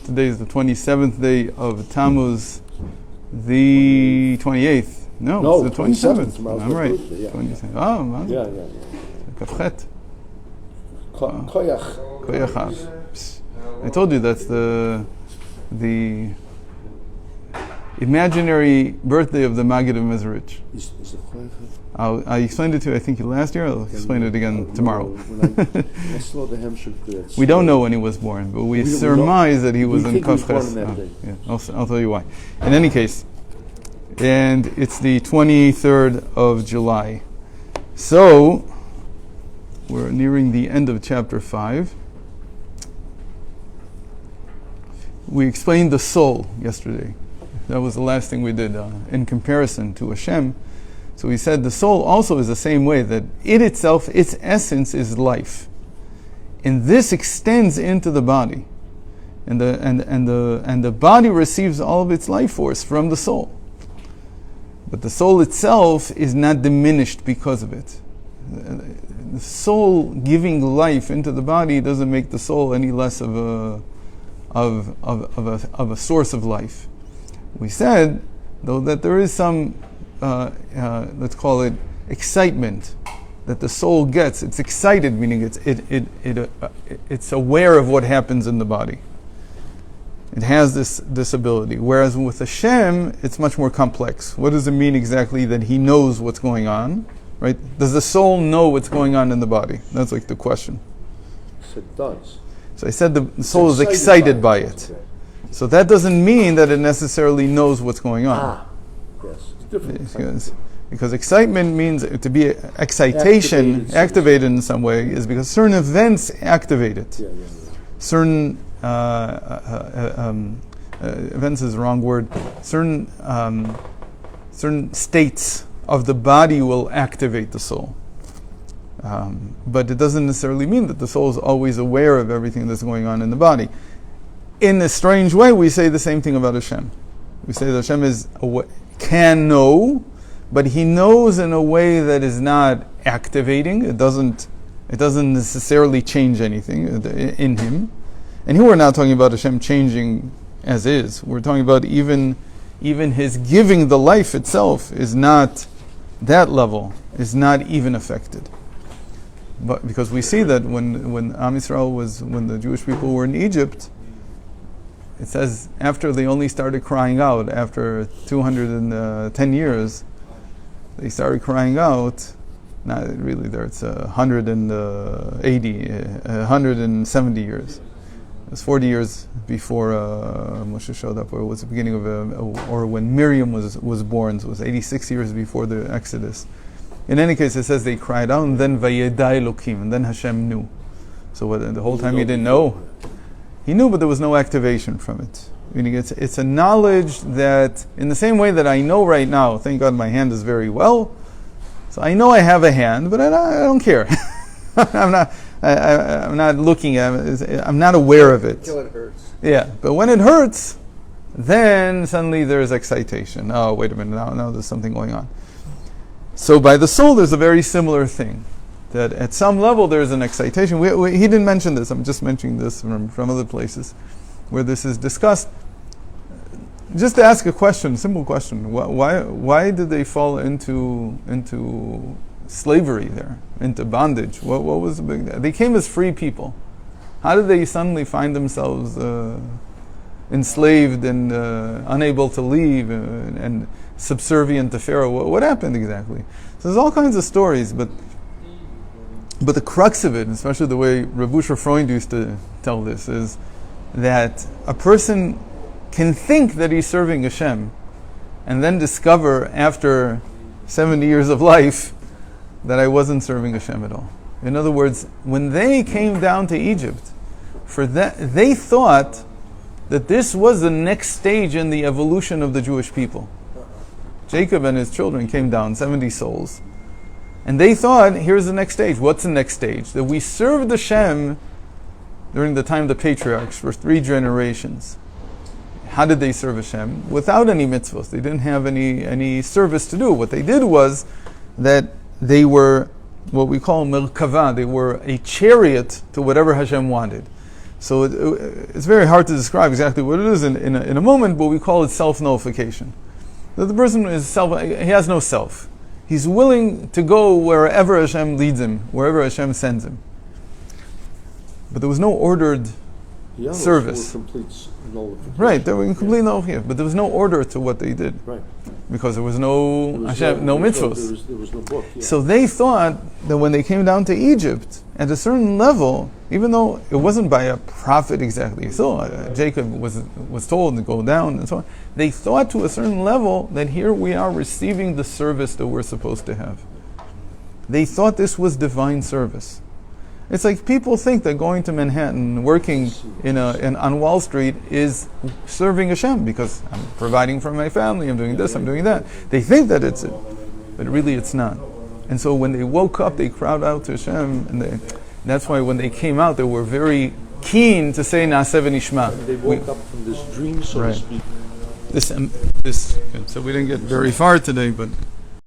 Today is the 27th day of Tammuz, the 28th. No, it's the 27th. I'm right. Birthday, yeah. 27th. Oh, man. Yeah. Kafchet. Koyach. Koyach. I told you that's the imaginary birthday of the Maggid of Mezrich. Is it Koyach? I explained it to you, I think, last year. I'll explain it again tomorrow. We don't know when he was born, but we surmise that he was in Kafches. I'll tell you why. In any case, and it's the 23rd of July. So, we're nearing the end of chapter 5. We explained the soul yesterday. That was the last thing we did in comparison to Hashem. So we said the soul also is the same way, that it itself, its essence is life. And this extends into the body. And the body receives all of its life force from the soul. But the soul itself is not diminished because of it. The soul giving life into the body doesn't make the soul any less of a source of life. We said, though, that there is some let's call it excitement that the soul gets. It's excited, meaning it's aware of what happens in the body. It has this ability. Whereas with Hashem, it's much more complex. What does it mean exactly that He knows what's going on? Right? Does the soul know what's going on in the body? That's like the question. So it does. So I said the soul is excited by it. Okay. So that doesn't mean that it necessarily knows what's going on. Yes. Different. Because excitement means to be excitation, activated in some way, is because certain events activate it. Certain events is the wrong word. Certain states of the body will activate the soul. But it doesn't necessarily mean that the soul is always aware of everything that's going on in the body. In a strange way, we say the same thing about Hashem. We say that Hashem can know, but He knows in a way that is not activating. It doesn't necessarily change anything in Him. And here we're not talking about Hashem changing as is. We're talking about even His giving the life itself is not, that level is not even affected. But because we see that when Am Yisrael when the Jewish people were in Egypt, it says after they only started crying out, after 210 years, they started crying out. Not really there, it's 170 years. It was 40 years before Moshe showed up, or it was the beginning of, or when Miriam was born, so it was 86 years before the Exodus. In any case, it says they cried out, and then Vayedai Elokim, and then Hashem knew. So the whole time He didn't know. He knew, but there was no activation from it. Meaning it's a knowledge that, in the same way that I know right now, thank God my hand is very well, so I know I have a hand, but I don't care. I'm not looking at it. I'm not aware of it. Until it hurts. Yeah, but when it hurts, then suddenly there's excitation. Oh, wait a minute, now there's something going on. So by the soul, there's a very similar thing. That at some level there's an excitation. He didn't mention this. I'm just mentioning this from other places where this is discussed. Just to ask a question, simple question: why did they fall into slavery there, into bondage? What was the big? They came as free people. How did they suddenly find themselves enslaved and unable to leave and subservient to Pharaoh? What happened exactly? So there's all kinds of stories, but the crux of it, especially the way Rav Usher Freund used to tell this, is that a person can think that he's serving Hashem and then discover after 70 years of life that I wasn't serving Hashem at all. In other words, when they came down to Egypt, they thought that this was the next stage in the evolution of the Jewish people. Jacob and his children came down, 70 souls. And they thought, here's the next stage. What's the next stage? That we served Hashem during the time of the patriarchs for 3 generations. How did they serve Hashem? Without any mitzvahs. They didn't have any service to do. What they did was that they were what we call merkava. They were a chariot to whatever Hashem wanted. So it's very hard to describe exactly what it is in a moment, but we call it self-nullification. That the person is he has no self. He's willing to go wherever Hashem leads him, wherever Hashem sends him. But there was no ordered service. Complete nullification. Right, they were in complete nullification, but there was no order to what they did. Right. Because there was no Hashem, no mitzvos. There was no book. Yeah. So they thought that when they came down to Egypt, at a certain level, even though it wasn't by a prophet exactly, so Jacob was told to go down and so on, they thought to a certain level that here we are receiving the service that we're supposed to have. They thought this was divine service. It's like people think that going to Manhattan, working on Wall Street is serving Hashem because I'm providing for my family, I'm doing this, I'm doing that. They think that it's it, but really it's not. And so when they woke up, they cried out to Hashem, and that's why when they came out, they were very keen to say Naaseh v'nishma. They woke up from this dream, so to speak. So we didn't get very far today, but